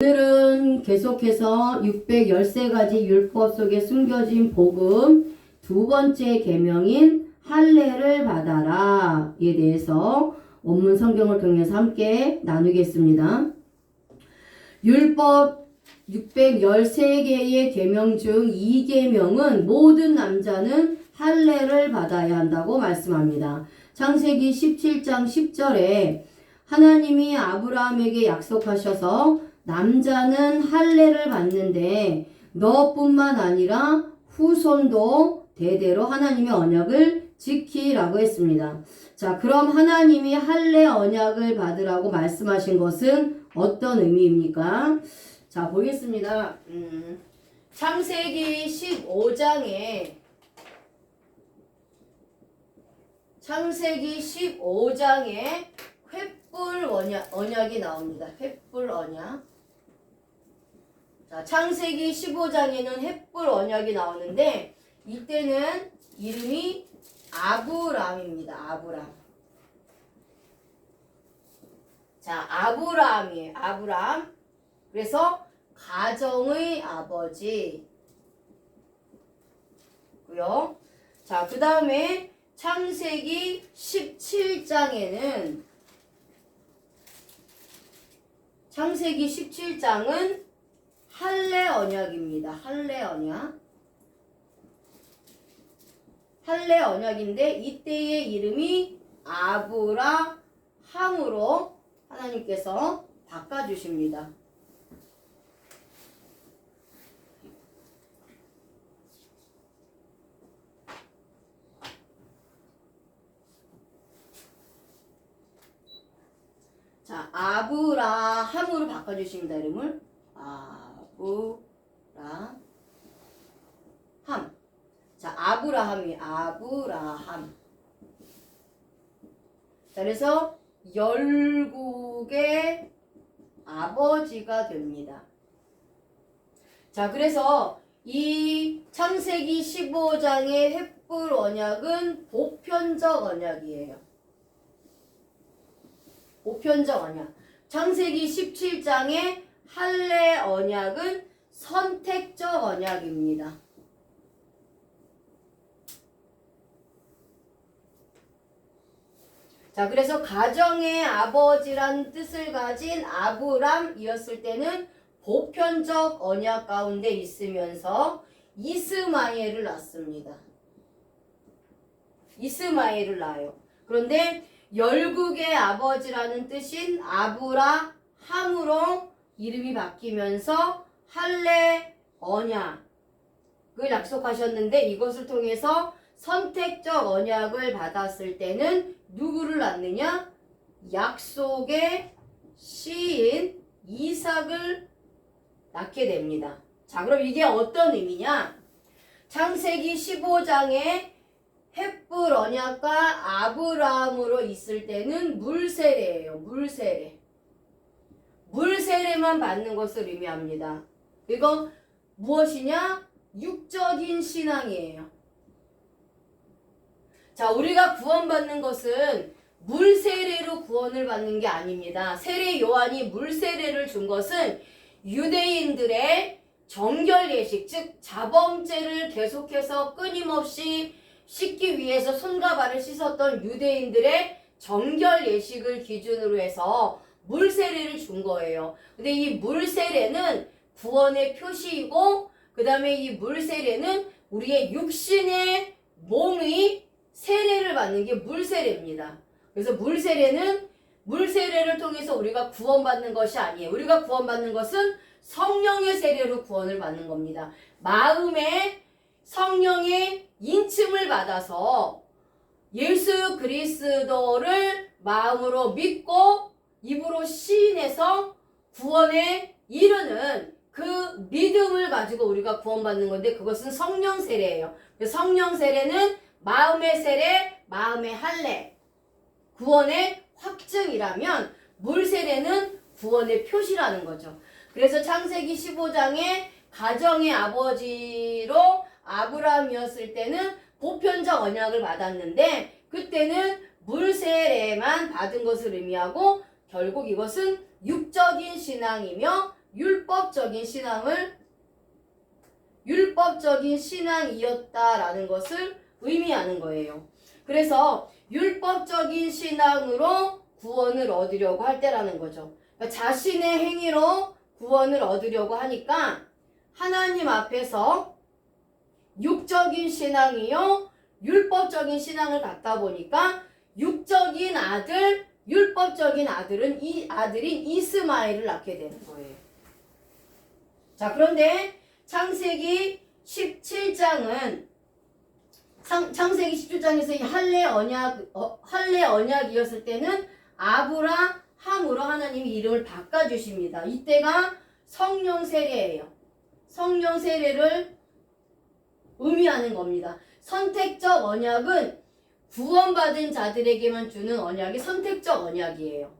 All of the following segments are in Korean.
오늘은 계속해서 613가지 율법 속에 숨겨진 복음 두 번째 계명인 할례를 받아라에 대해서 원문 성경을 통해서 함께 나누겠습니다. 율법 613개의 계명 중 2계명은 모든 남자는 할례를 받아야 한다고 말씀합니다. 창세기 17장 10절에 하나님이 아브라함에게 약속하셔서 남자는 할례를 받는데 너뿐만 아니라 후손도 대대로 하나님의 언약을 지키라고 했습니다. 자, 그럼 하나님이 할례 언약을 받으라고 말씀하신 것은 어떤 의미입니까? 자, 보겠습니다. 창세기 15장에 횃불 언약이 나옵니다. 횃불 언약. 자, 창세기 15장에는 횃불 언약이 나오는데 이때는 이름이 아브람입니다. 아브람. 자, 아브람이에요. 아브람. 그래서 가정의 아버지. 고요. 자, 그 다음에 창세기 17장은 할례 언약입니다. 할례 언약. 할례 언약인데 이때의 이름이 아브라함으로 하나님께서 바꿔주십니다. 자, 아브라함으로 바꿔주십니다. 이름을 아브라함. 자, 아브라함. 자, 그래서 열국의 아버지가 됩니다. 자, 그래서 이 창세기 15장의 횃불 언약은 보편적 언약이에요. 보편적 언약. 창세기 17장의 할례 언약은 선택적 언약입니다. 자, 그래서 가정의 아버지란 뜻을 가진 아브람이었을 때는 보편적 언약 가운데 있으면서 이스마엘을 낳습니다. 이스마엘을 낳아요. 그런데 열국의 아버지라는 뜻인 아브라함으로 이름이 바뀌면서 할례 언약을 약속하셨는데 이것을 통해서 선택적 언약을 받았을 때는 누구를 낳느냐? 약속의 씨인 이삭을 낳게 됩니다. 자, 그럼 이게 어떤 의미냐? 창세기 15장에 횃불 언약과 아브라함으로 있을 때는 물세례예요. 물세례. 물세례만 받는 것을 의미합니다. 이거 무엇이냐? 육적인 신앙이에요. 자, 우리가 구원받는 것은 물세례로 구원을 받는 게 아닙니다. 세례 요한이 물세례를 준 것은 유대인들의 정결 예식, 즉 자범죄를 계속해서 끊임없이 씻기 위해서 손과 발을 씻었던 유대인들의 정결 예식을 기준으로 해서 물세례를 준 거예요. 근데 이 물세례는 구원의 표시이고 그 다음에 이 물세례는 우리의 육신의 몸의 세례를 받는 게 물세례입니다. 그래서 물세례를 통해서 우리가 구원받는 것이 아니에요. 우리가 구원받는 것은 성령의 세례로 구원을 받는 겁니다. 마음에 성령의 인침을 받아서 예수 그리스도를 마음으로 믿고 입으로 시인해서 구원에 이르는 그 믿음을 가지고 우리가 구원받는 건데 그것은 성령 세례예요. 성령 세례는 마음의 세례, 마음의 할례, 구원의 확증이라면 물세례는 구원의 표시라는 거죠. 그래서 창세기 15장에 가정의 아버지로 아브라함이었을 때는 보편적 언약을 받았는데 그때는 물세례만 받은 것을 의미하고 결국 이것은 육적인 신앙이며 율법적인 신앙이었다라는 것을 의미하는 거예요. 그래서 율법적인 신앙으로 구원을 얻으려고 할 때라는 거죠. 그러니까 자신의 행위로 구원을 얻으려고 하니까 하나님 앞에서 육적인 신앙이요 율법적인 신앙을 갖다 보니까 육적인 아들, 율법적인 아들은 이 아들인 이스마엘을 낳게 되는 거예요. 자, 그런데 창세기 17장은 창세기 17장에서 이 할례 언약이었을 때는 아브라함으로 하나님이 이름을 바꿔주십니다. 이때가 성령 세례예요. 성령 세례를 의미하는 겁니다. 선택적 언약은 구원받은 자들에게만 주는 언약이 선택적 언약이에요.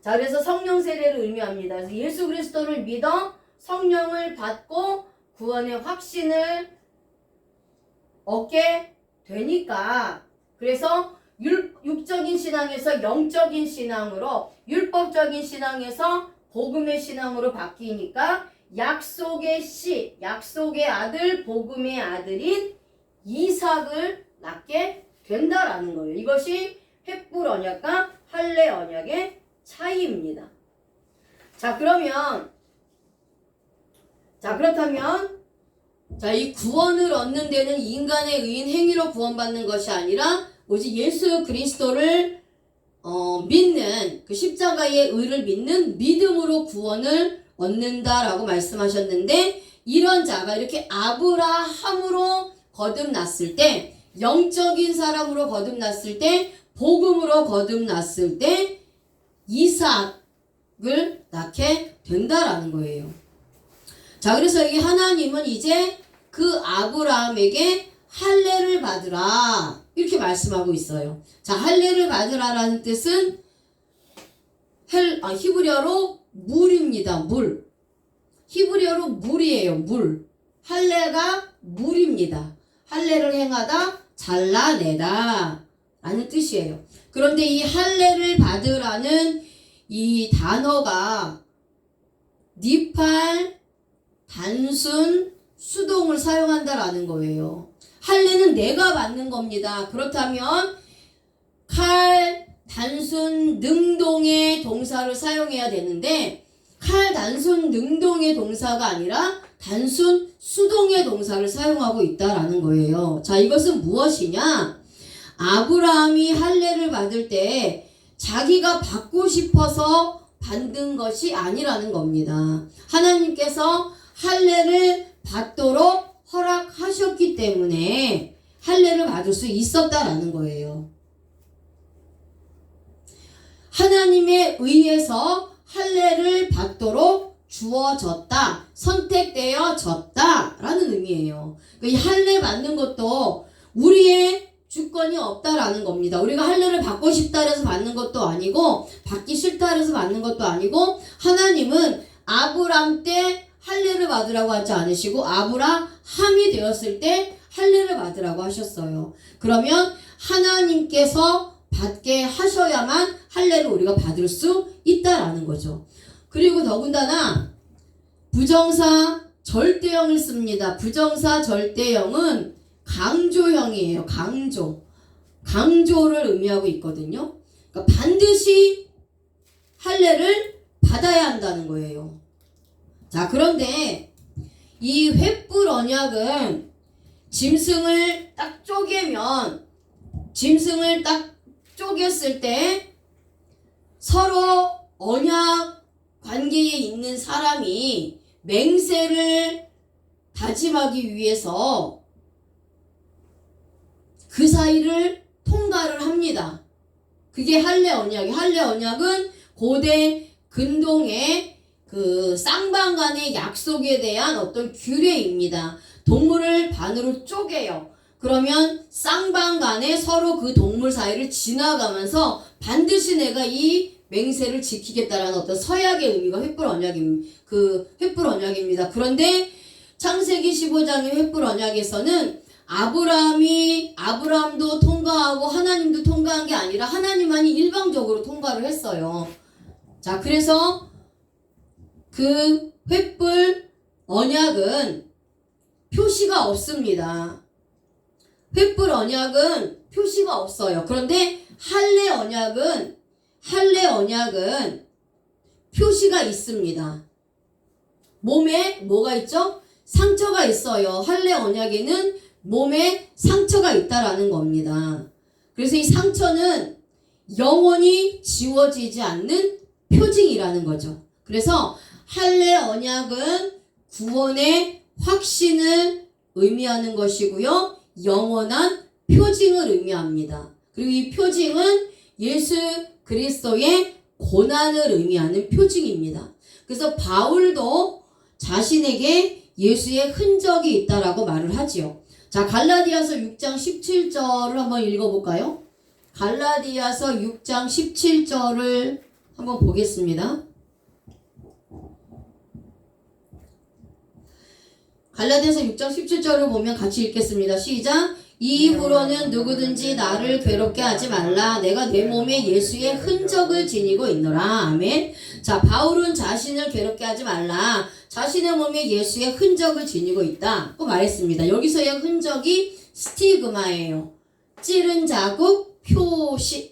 자, 그래서 성령 세례를 의미합니다. 그래서 예수 그리스도를 믿어 성령을 받고 구원의 확신을 얻게 되니까, 그래서 육적인 신앙에서 영적인 신앙으로, 율법적인 신앙에서 복음의 신앙으로 바뀌니까 약속의 씨, 약속의 아들, 복음의 아들인 이삭을 낳게 된다라는 거예요. 이것이 횃불 언약과 할례 언약의 차이입니다. 그렇다면 이 구원을 얻는 데는 인간의 의인 행위로 구원받는 것이 아니라 오직 예수 그리스도를 믿는, 그 십자가의 의를 믿는 믿음으로 구원을 얻는다라고 말씀하셨는데, 이런 자가 이렇게 아브라함으로 거듭났을 때, 영적인 사람으로 거듭났을 때, 복음으로 거듭났을 때 이삭을 낳게 된다라는 거예요. 자, 그래서 여기 하나님은 이제 그 아브라함에게 할례를 받으라 이렇게 말씀하고 있어요. 자, 할례를 받으라라는 뜻은 히브리어로 물입니다. 물. 히브리어로 물이에요. 물. 할례가 물입니다. 할례를 행하다, 잘라내다 라는 뜻이에요. 그런데 이 할례를 받으라는 이 단어가 니팔, 단순, 수동을 사용한다라는 거예요. 할례는 내가 받는 겁니다. 그렇다면 칼, 단순, 능동의 동사를 사용해야 되는데 칼, 단순, 능동의 동사가 아니라 단순, 수동의 동사를 사용하고 있다라는 거예요. 자, 이것은 무엇이냐? 아브라함이 할례를 받을 때 자기가 받고 싶어서 받는 것이 아니라는 겁니다. 하나님께서 할례를 받도록 허락하셨기 때문에 할례를 받을 수 있었다라는 거예요. 하나님에 의해서 할례를 받도록 주어졌다, 선택되어졌다 라는 의미예요. 이 할례 받는 것도 우리의 주권이 없다라는 겁니다. 우리가 할례를 받고 싶다 해서 받는 것도 아니고 받기 싫다 해서 받는 것도 아니고, 하나님은 아브람 때 할례를 받으라고 하지 않으시고 아브라함이 되었을 때 할례를 받으라고 하셨어요. 그러면 하나님께서 받게 하셔야만 할례를 우리가 받을 수 있다라는 거죠. 그리고 더군다나 부정사 절대형을 씁니다. 부정사 절대형은 강조형이에요. 강조를 의미하고 있거든요. 그러니까 반드시 할례를 받아야 한다는 거예요. 자, 그런데 이 횃불 언약은 짐승을 딱 쪼갰을 때 서로 언약 관계에 있는 사람이 맹세를 다짐하기 위해서 그 사이를 통과를 합니다. 그게 할례 언약이에요. 할례 언약은 고대 근동의 그 쌍방 간의 약속에 대한 어떤 규례입니다. 동물을 반으로 쪼개요. 그러면 쌍방 간에 서로 그 동물 사이를 지나가면서 반드시 내가 이 맹세를 지키겠다라는 어떤 서약의 의미가 횃불 언약입니다. 그런데 창세기 15장의 횃불 언약에서는 아브라함도 통과하고 하나님도 통과한 게 아니라 하나님만이 일방적으로 통과를 했어요. 자, 그래서 그 횃불 언약은 표시가 없습니다. 횃불 언약은 표시가 없어요. 그런데 할례 언약은 표시가 있습니다. 몸에 뭐가 있죠? 상처가 있어요. 할례 언약에는 몸에 상처가 있다라는 겁니다. 그래서 이 상처는 영원히 지워지지 않는 표징이라는 거죠. 그래서 할례 언약은 구원의 확신을 의미하는 것이고요. 영원한 표징을 의미합니다. 그리고 이 표징은 예수 그리스도의 고난을 의미하는 표징입니다. 그래서 바울도 자신에게 예수의 흔적이 있다라고 말을 하지요. 자, 갈라디아서 6장 17절을 한번 읽어볼까요? 갈라디아서 6장 17절을 한번 보겠습니다. 갈라디아서 6장 17절을 보면 같이 읽겠습니다. 시작! 이후로는 누구든지 나를 괴롭게 하지 말라. 내가 내 몸에 예수의 흔적을 지니고 있노라. 아멘. 자, 바울은 자신을 괴롭게 하지 말라. 자신의 몸에 예수의 흔적을 지니고 있다고 말했습니다. 여기서의 흔적이 스티그마예요. 찌른 자국,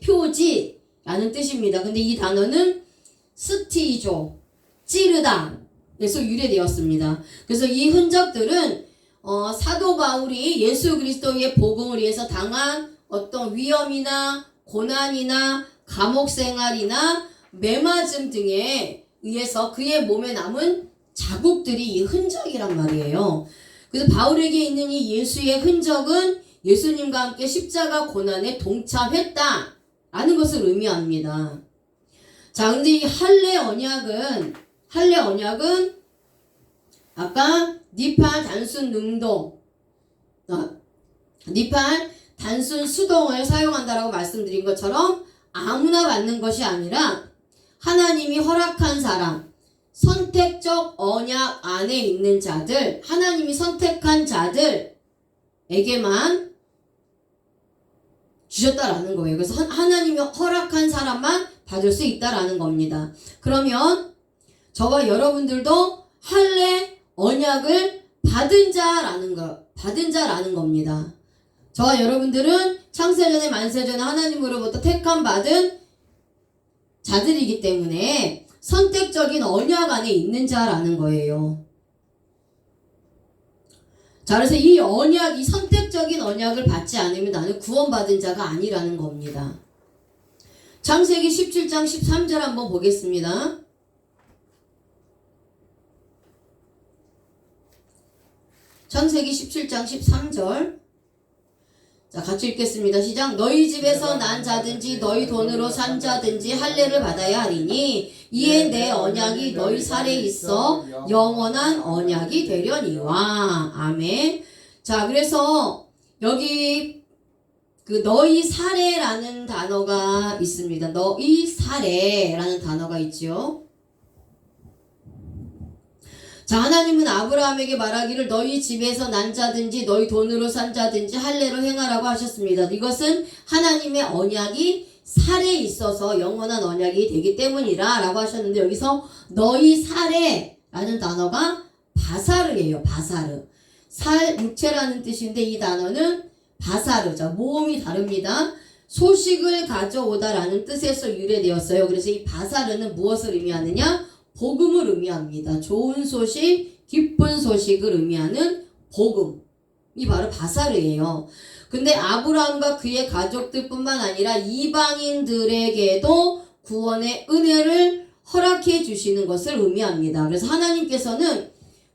표지라는 뜻입니다. 근데 이 단어는 스티조, 찌르다 에서 유래되었습니다. 그래서 이 흔적들은 사도 바울이 예수 그리스도의 복음을 위해서 당한 어떤 위험이나 고난이나 감옥 생활이나 매맞음 등에 의해서 그의 몸에 남은 자국들이 이 흔적이란 말이에요. 그래서 바울에게 있는 이 예수의 흔적은 예수님과 함께 십자가 고난에 동참했다라는 것을 의미합니다. 자, 근데 이 할례 언약은 아까 니팔 단순 능동, 니팔 단순 수동을 사용한다라고 말씀드린 것처럼 아무나 받는 것이 아니라 하나님이 허락한 사람, 선택적 언약 안에 있는 자들, 하나님이 선택한 자들에게만 주셨다라는 거예요. 그래서 하나님이 허락한 사람만 받을 수 있다라는 겁니다. 그러면 저와 여러분들도 할례 언약을 받은 자라는 겁니다. 저와 여러분들은 창세전에 만세전에 하나님으로부터 택함 받은 자들이기 때문에 선택적인 언약 안에 있는 자라는 거예요. 자, 그래서 이 선택적인 언약을 받지 않으면 나는 구원받은 자가 아니라는 겁니다. 창세기 17장 13절 한번 보겠습니다. 창세기 17장 13절. 자, 같이 읽겠습니다. 시작. 너희 집에서 난 자든지 너희 돈으로 산 자든지 할례를 받아야 하리니 이에 내 언약이 너희 살에 있어 영원한 언약이 되려니와. 아멘. 자, 그래서 여기 그 너희 살에라는 단어가 있습니다. 너희 살에라는 단어가 있죠. 자, 하나님은 아브라함에게 말하기를 너희 집에서 난 자든지 너희 돈으로 산 자든지 할례를 행하라고 하셨습니다. 이것은 하나님의 언약이 살에 있어서 영원한 언약이 되기 때문이라 라고 하셨는데, 여기서 너희 살에라는 단어가 바사르예요. 바사르. 살, 육체라는 뜻인데 이 단어는 바사르죠. 모음이 다릅니다. 소식을 가져오다라는 뜻에서 유래되었어요. 그래서 이 바사르는 무엇을 의미하느냐? 복음을 의미합니다. 좋은 소식, 기쁜 소식을 의미하는 복음이 바로 바사르예요. 근데 아브라함과 그의 가족들뿐만 아니라 이방인들에게도 구원의 은혜를 허락해 주시는 것을 의미합니다. 그래서 하나님께서는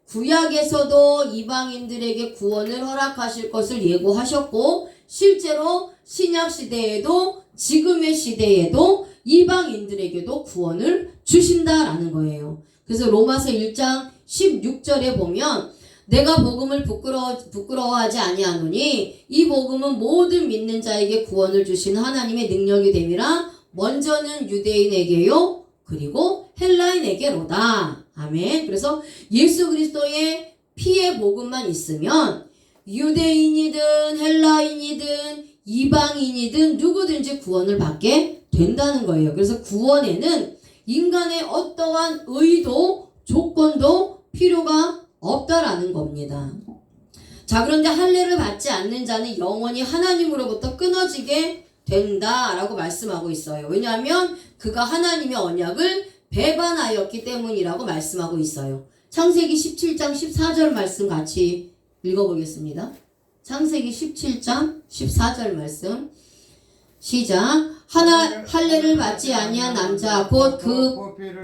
구약에서도 이방인들에게 구원을 허락하실 것을 예고하셨고, 실제로 신약 시대에도 지금의 시대에도 이방인들에게도 구원을 주신다라는 거예요. 그래서 로마서 1장 16절에 보면 내가 복음을 부끄러워하지 아니하노니 이 복음은 모든 믿는 자에게 구원을 주시는 하나님의 능력이 됨이라. 먼저는 유대인에게요 그리고 헬라인에게로다. 아멘. 그래서 예수 그리스도의 피의 복음만 있으면 유대인이든 헬라인이든 이방인이든 누구든지 구원을 받게 된다는 거예요. 그래서 구원에는 인간의 어떠한 의도, 조건도 필요가 없다라는 겁니다. 자, 그런데 할례를 받지 않는 자는 영원히 하나님으로부터 끊어지게 된다라고 말씀하고 있어요. 왜냐하면 그가 하나님의 언약을 배반하였기 때문이라고 말씀하고 있어요. 창세기 17장 14절 말씀 같이 읽어보겠습니다. 창세기 17장 14절 말씀 시작. 할례를 받지 아니한 남자 곧 그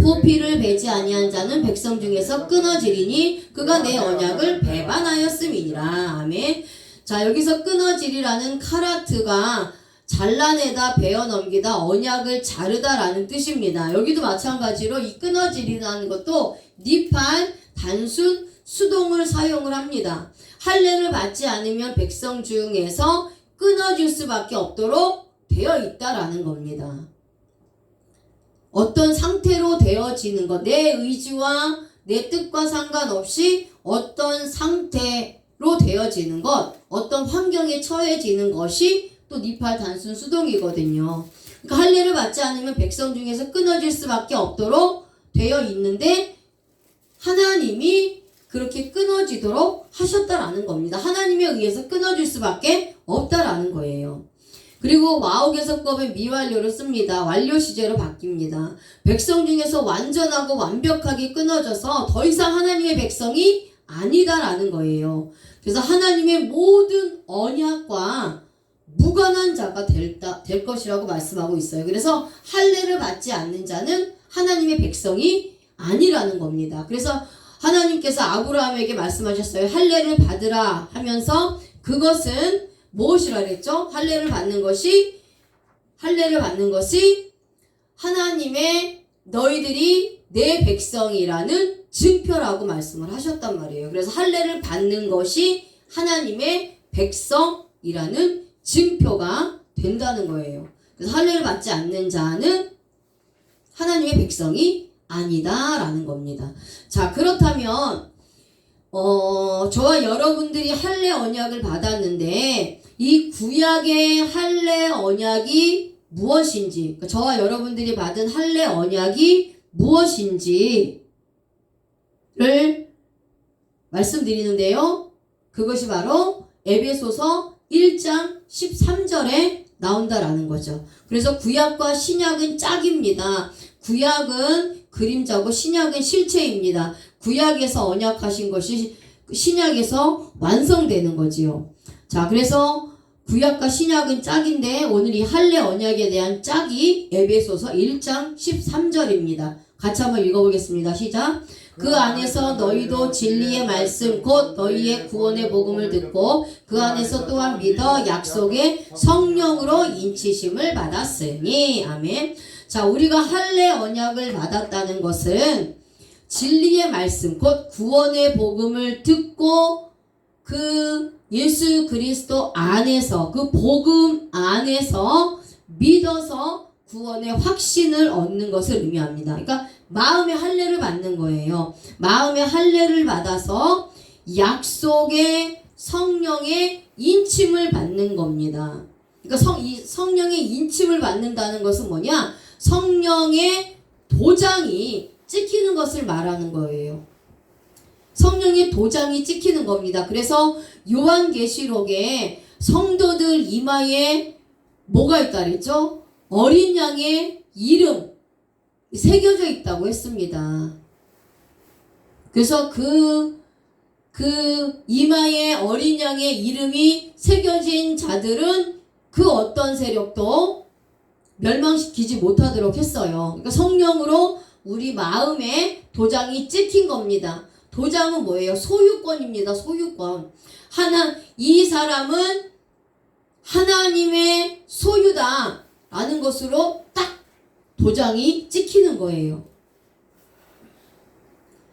포피를 베지 아니한 자는 백성 중에서 끊어지리니 그가 내 언약을 배반하였음이니라. 아멘. 자, 여기서 끊어지리라는 카라트가 잘라내다, 베어넘기다, 언약을 자르다라는 뜻입니다. 여기도 마찬가지로 이 끊어지리라는 것도 니팔 단순 수동을 사용을 합니다. 할례를 받지 않으면 백성 중에서 끊어질 수밖에 없도록 되어 있다라는 겁니다. 어떤 상태로 되어지는 것, 내 의지와 내 뜻과 상관없이 어떤 상태로 되어지는 것, 어떤 환경에 처해지는 것이 또 니팔 단순 수동이거든요. 그러니까 할례를 받지 않으면 백성 중에서 끊어질 수밖에 없도록 되어 있는데 하나님이 그렇게 끊어지도록 하셨다라는 겁니다. 하나님에 의해서 끊어질 수밖에 없다라는 거예요. 그리고 와우개석법의 미완료를 씁니다. 완료 시제로 바뀝니다. 백성 중에서 완전하고 완벽하게 끊어져서 더 이상 하나님의 백성이 아니다라는 거예요. 그래서 하나님의 모든 언약과 무관한 자가 될 것이라고 말씀하고 있어요. 그래서 할례를 받지 않는 자는 하나님의 백성이 아니라는 겁니다. 그래서 하나님께서 아브라함에게 말씀하셨어요. 할례를 받으라 하면서 그것은 무엇이라 그랬죠? 할례를 받는 것이 하나님의 너희들이 내 백성이라는 증표라고 말씀을 하셨단 말이에요. 그래서 할례를 받는 것이 하나님의 백성이라는 증표가 된다는 거예요. 그래서 할례를 받지 않는 자는 하나님의 백성이 아니다라는 겁니다. 자, 그렇다면 저와 여러분들이 할례 언약을 받았는데 이 구약의 할례 언약이 무엇인지, 그러니까 저와 여러분들이 받은 할례 언약이 무엇인지를 말씀드리는데요. 그것이 바로 에베소서 1장 13절에 나온다라는 거죠. 그래서 구약과 신약은 짝입니다. 구약은 그림자고 신약은 실체입니다. 구약에서 언약하신 것이 신약에서 완성되는 거지요. 자, 그래서 구약과 신약은 짝인데 오늘 이 할례 언약에 대한 짝이 에베소서 1장 13절입니다. 같이 한번 읽어보겠습니다. 시작. 그 안에서 너희도 진리의 말씀 곧 너희의 구원의 복음을 듣고 그 안에서 또한 믿어 약속의 성령으로 인치심을 받았으니. 아멘. 자, 우리가 할례 언약을 받았다는 것은 진리의 말씀 곧 구원의 복음을 듣고 그 예수 그리스도 안에서 그 복음 안에서 믿어서 구원의 확신을 얻는 것을 의미합니다. 그러니까 마음의 할례를 받는 거예요. 마음의 할례를 받아서 약속의 성령의 인침을 받는 겁니다. 그러니까 이 성령의 인침을 받는다는 것은 뭐냐? 성령의 도장이 찍히는 것을 말하는 거예요. 성령의 도장이 찍히는 겁니다. 그래서 요한계시록에 성도들 이마에 뭐가 있다 그랬죠? 어린 양의 이름 새겨져 있다고 했습니다. 그래서 그 이마에 어린 양의 이름이 새겨진 자들은 그 어떤 세력도 멸망시키지 못하도록 했어요. 그러니까 성령으로 우리 마음에 도장이 찍힌 겁니다. 도장은 뭐예요? 소유권입니다. 소유권. 이 사람은 하나님의 소유다 라는 것으로 딱 도장이 찍히는 거예요.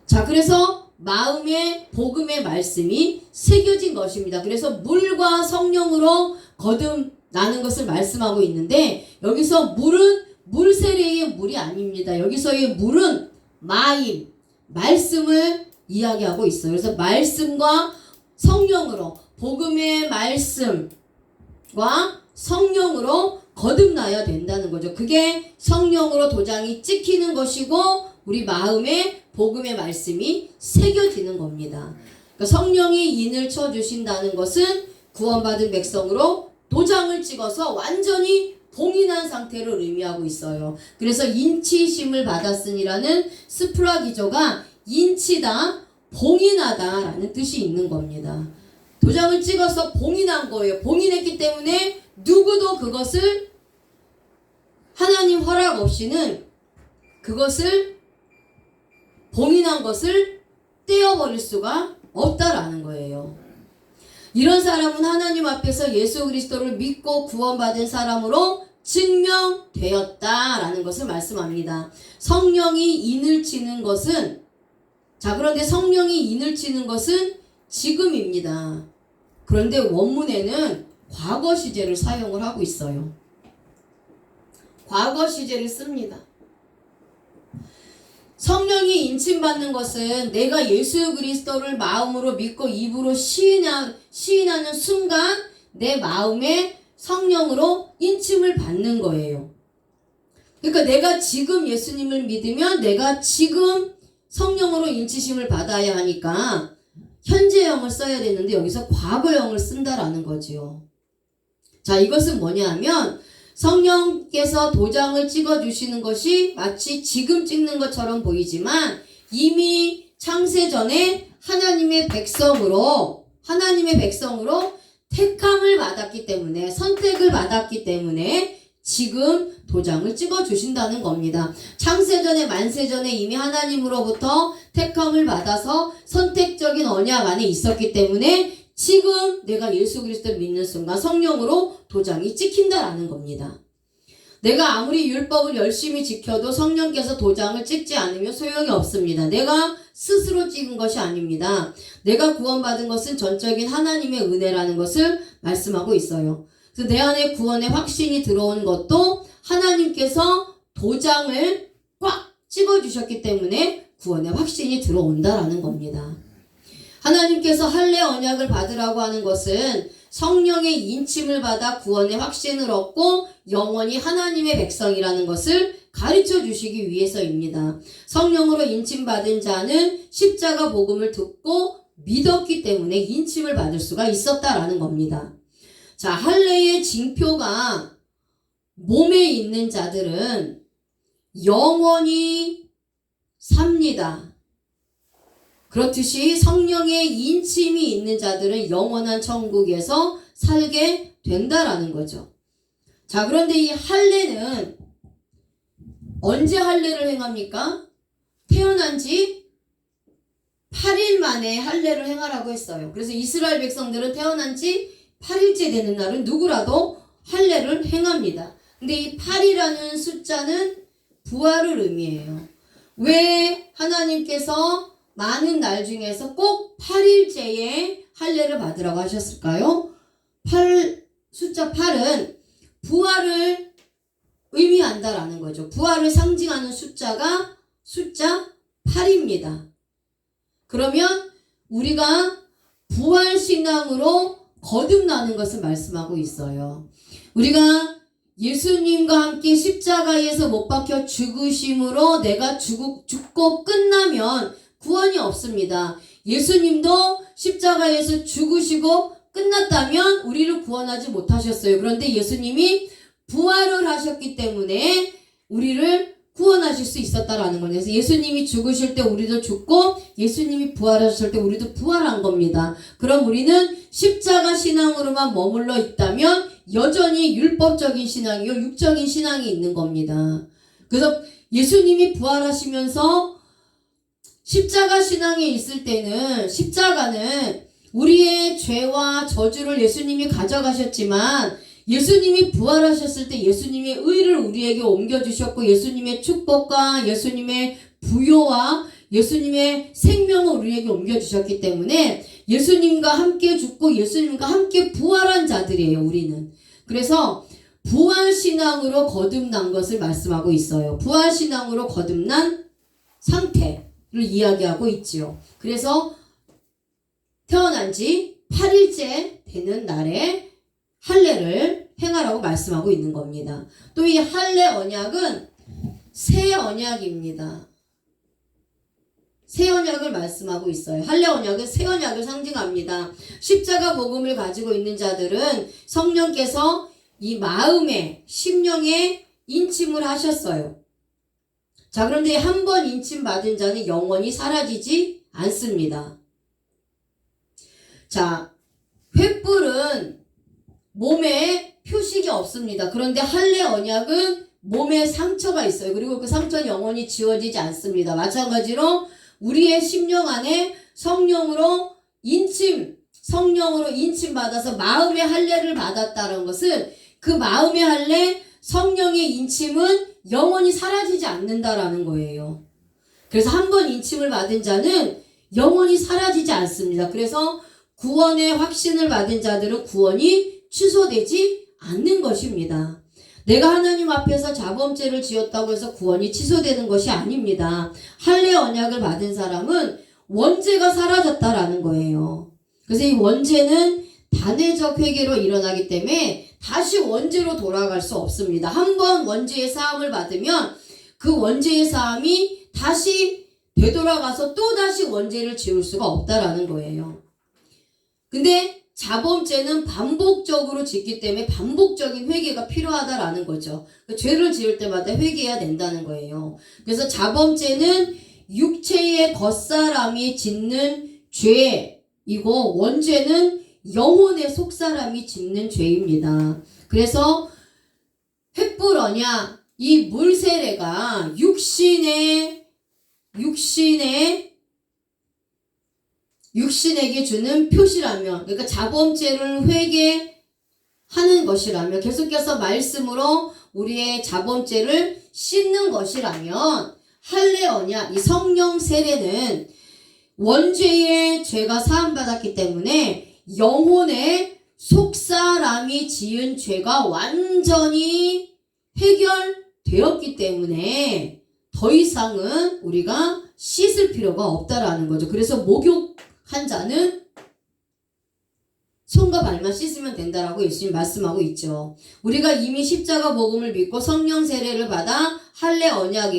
자, 그래서 마음에 복음의 말씀이 새겨진 것입니다. 그래서 물과 성령으로 거듭나는 것을 말씀하고 있는데 여기서 물은 물 세례의 물이 아닙니다. 여기서의 물은 마임, 말씀을 이야기하고 있어요. 그래서 말씀과 성령으로 복음의 말씀과 성령으로 거듭나야 된다는 거죠. 그게 성령으로 도장이 찍히는 것이고 우리 마음에 복음의 말씀이 새겨지는 겁니다. 그러니까 성령이 인을 쳐주신다는 것은 구원받은 백성으로 도장을 찍어서 완전히 봉인한 상태를 의미하고 있어요. 그래서 인치심을 받았으니라는 스프라기저가 인치다, 봉인하다 라는 뜻이 있는 겁니다. 도장을 찍어서 봉인한 거예요. 봉인했기 때문에 누구도 그것을 하나님 허락 없이는 그것을 봉인한 것을 떼어버릴 수가 없다라는 거예요. 이런 사람은 하나님 앞에서 예수 그리스도를 믿고 구원받은 사람으로 증명되었다라는 것을 말씀합니다. 성령이 인을 치는 것은, 자, 그런데 성령이 인을 치는 것은 지금입니다. 그런데 원문에는 과거 시제를 사용을 하고 있어요. 과거 시제를 씁니다. 성령이 인침받는 것은 내가 예수 그리스도를 마음으로 믿고 입으로 시인하는 순간 내 마음에 성령으로 인침을 받는 거예요. 그러니까 내가 지금 예수님을 믿으면 내가 지금 성령으로 인치심을 받아야 하니까 현재형을 써야 되는데 여기서 과거형을 쓴다라는 거지요. 자, 이것은 뭐냐 하면 성령께서 도장을 찍어주시는 것이 마치 지금 찍는 것처럼 보이지만 이미 창세전에 하나님의 백성으로 택함을 받았기 때문에, 선택을 받았기 때문에 지금 도장을 찍어주신다는 겁니다. 창세전에 만세전에 이미 하나님으로부터 택함을 받아서 선택적인 언약 안에 있었기 때문에 지금 내가 예수 그리스도를 믿는 순간 성령으로 도장이 찍힌다라는 겁니다. 내가 아무리 율법을 열심히 지켜도 성령께서 도장을 찍지 않으면 소용이 없습니다. 내가 스스로 찍은 것이 아닙니다. 내가 구원받은 것은 전적인 하나님의 은혜라는 것을 말씀하고 있어요. 그래서 내 안에 구원의 확신이 들어온 것도 하나님께서 도장을 꽉 찍어주셨기 때문에 구원의 확신이 들어온다라는 겁니다. 하나님께서 할례 언약을 받으라고 하는 것은 성령의 인침을 받아 구원의 확신을 얻고 영원히 하나님의 백성이라는 것을 가르쳐 주시기 위해서입니다. 성령으로 인침받은 자는 십자가 복음을 듣고 믿었기 때문에 인침을 받을 수가 있었다라는 겁니다. 자, 할례의 징표가 몸에 있는 자들은 영원히 삽니다. 그렇듯이 성령의 인침이 있는 자들은 영원한 천국에서 살게 된다라는 거죠. 자, 그런데 이 할례는 언제 할례를 행합니까? 태어난 지 8일 만에 할례를 행하라고 했어요. 그래서 이스라엘 백성들은 태어난 지 8일째 되는 날은 누구라도 할례를 행합니다. 근데 이 8이라는 숫자는 부활을 의미해요. 왜 하나님께서 많은 날 중에서 꼭 8일째에 할례를 받으라고 하셨을까요? 숫자 8은 부활을 의미한다라는 거죠. 부활을 상징하는 숫자가 숫자 8입니다. 그러면 우리가 부활신앙으로 거듭나는 것을 말씀하고 있어요. 우리가 예수님과 함께 십자가에서 못 박혀 죽으심으로 내가 죽고 끝나면 구원이 없습니다. 예수님도 십자가에서 죽으시고 끝났다면 우리를 구원하지 못하셨어요. 그런데 예수님이 부활을 하셨기 때문에 우리를 구원하실 수 있었다라는 거예요. 그래서 예수님이 죽으실 때 우리도 죽고 예수님이 부활하실 때 우리도 부활한 겁니다. 그럼 우리는 십자가 신앙으로만 머물러 있다면 여전히 율법적인 신앙이요, 육적인 신앙이 있는 겁니다. 그래서 예수님이 부활하시면서 십자가 신앙에 있을 때는 십자가는 우리의 죄와 저주를 예수님이 가져가셨지만 예수님이 부활하셨을 때 예수님의 의를 우리에게 옮겨주셨고 예수님의 축복과 예수님의 부요와 예수님의 생명을 우리에게 옮겨주셨기 때문에 예수님과 함께 죽고 예수님과 함께 부활한 자들이에요, 우리는. 그래서 부활신앙으로 거듭난 것을 말씀하고 있어요. 부활신앙으로 거듭난 상태를 이야기하고 있지요. 그래서 태어난 지 8일째 되는 날에 할례를 행하라고 말씀하고 있는 겁니다. 또 이 할례 언약은 새 언약입니다. 새 언약을 말씀하고 있어요. 할례 언약은 새 언약을 상징합니다. 십자가 복음을 가지고 있는 자들은 성령께서 이 마음에 심령에 인침을 하셨어요. 자, 그런데 한 번 인침 받은 자는 영원히 사라지지 않습니다. 자, 횃불은 몸에 표식이 없습니다. 그런데 할례 언약은 몸에 상처가 있어요. 그리고 그 상처는 영원히 지워지지 않습니다. 마찬가지로 우리의 심령 안에 성령으로 인침 받아서 마음의 할례를 받았다는 것은 그 마음의 할례, 성령의 인침은 영원히 사라지지 않는다라는 거예요. 그래서 한 번 인침을 받은 자는 영원히 사라지지 않습니다. 그래서 구원의 확신을 받은 자들은 구원이 취소되지 않는 것입니다. 내가 하나님 앞에서 자범죄를 지었다고 해서 구원이 취소되는 것이 아닙니다. 할례 언약을 받은 사람은 원죄가 사라졌다라는 거예요. 그래서 이 원죄는 단회적 회개로 일어나기 때문에 다시 원죄로 돌아갈 수 없습니다. 한 번 원죄의 사함을 받으면 그 원죄의 사함이 다시 되돌아가서 또 다시 원죄를 지을 수가 없다라는 거예요. 근데 자범죄는 반복적으로 짓기 때문에 반복적인 회개가 필요하다라는 거죠. 죄를 지을 때마다 회개해야 된다는 거예요. 그래서 자범죄는 육체의 겉사람이 짓는 죄이고 원죄는 영혼의 속사람이 짓는 죄입니다. 그래서 횃불 언약, 이 물세례가 육신에게 주는 표시라면, 그러니까 자범죄를 회개하는 것이라면, 계속해서 말씀으로 우리의 자범죄를 씻는 것이라면, 할례 언약, 이 성령 세례는 원죄의 죄가 사함받았기 때문에 영혼의 속사람이 지은 죄가 완전히 해결되었기 때문에 더 이상은 우리가 씻을 필요가 없다라는 거죠. 그래서 목욕한 자는 손과 발만 씻으면 된다라고 예수님 말씀하고 있죠. 우리가 이미 십자가 복음을 믿고 성령 세례를 받아 할례 언약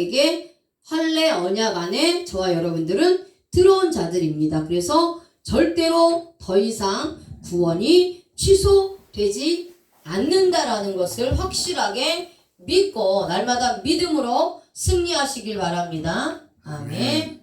안에 저와 여러분들은 들어온 자들입니다. 그래서 절대로 더 이상 구원이 취소되지 않는다라는 것을 확실하게 믿고 날마다 믿음으로 승리하시길 바랍니다. 아멘.